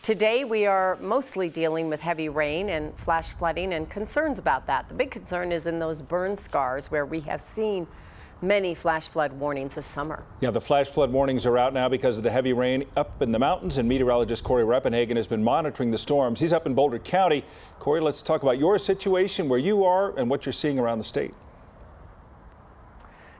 Today we are mostly dealing with heavy rain and flash flooding and concerns about that. The big concern is in those burn scars where we have seen many flash flood warnings this summer. Yeah, the flash flood warnings are out now because of the heavy rain up in the mountains, and meteorologist Cory Reppenhagen has been monitoring the storms. He's up in Boulder County. Cory, let's talk about your situation, where you are and what you're seeing around the state.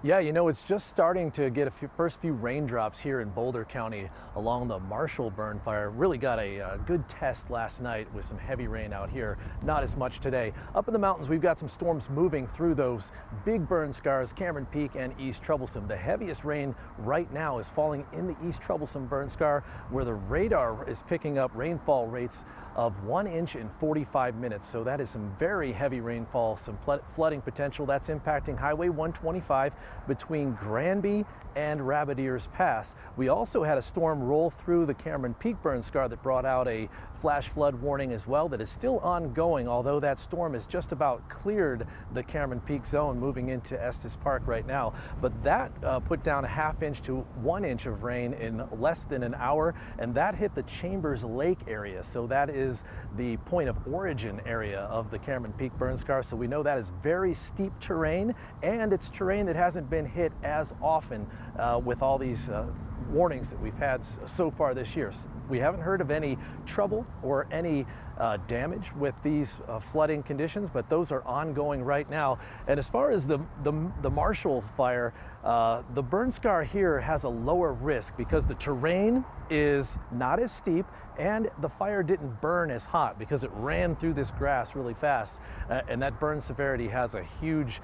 Yeah, you know, it's just starting to get first few raindrops here in Boulder County along the Marshall burn fire. Really got a good test last night with some heavy rain out here. Not as much today. Up in the mountains, we've got some storms moving through those big burn scars, Cameron Peak and East Troublesome. The heaviest rain right now is falling in the East Troublesome burn scar, where the radar is picking up rainfall rates of 1 inch in 45 minutes. So that is some very heavy rainfall, some flooding potential. That's impacting Highway 125 between Granby and Rabbit Ears Pass. We also had a storm roll through the Cameron Peak burn scar that brought out a flash flood warning as well that is still ongoing, although that storm has just about cleared the Cameron Peak zone, moving into Estes Park right now. But that put down a ½ inch to 1 inch of rain in less than an hour, and that hit the Chambers Lake area. So that is the point of origin area of the Cameron Peak burn scar. So we know that is very steep terrain, and it's terrain that hasn't been hit as often with all these warnings that we've had so far this year. We haven't heard of any trouble or any damage with these flooding conditions, but those are ongoing right now. And as far as the Marshall fire, the burn scar here has a lower risk because the terrain is not as steep and the fire didn't burn as hot because it ran through this grass really fast. And that burn severity has a huge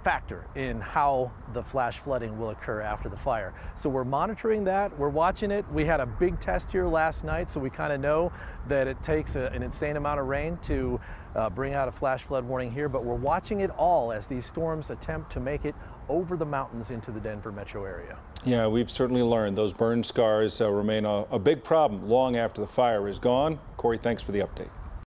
factor in how the flash flooding will occur after the fire. So we're monitoring that, we're watching it. We had a big test here last night, so we kind of know that it takes an insane amount of rain to bring out a flash flood warning here, but we're watching it all as these storms attempt to make it over the mountains into the Denver metro area. Yeah, we've certainly learned those burn scars remain a big problem long after the fire is gone. Cory, thanks for the update.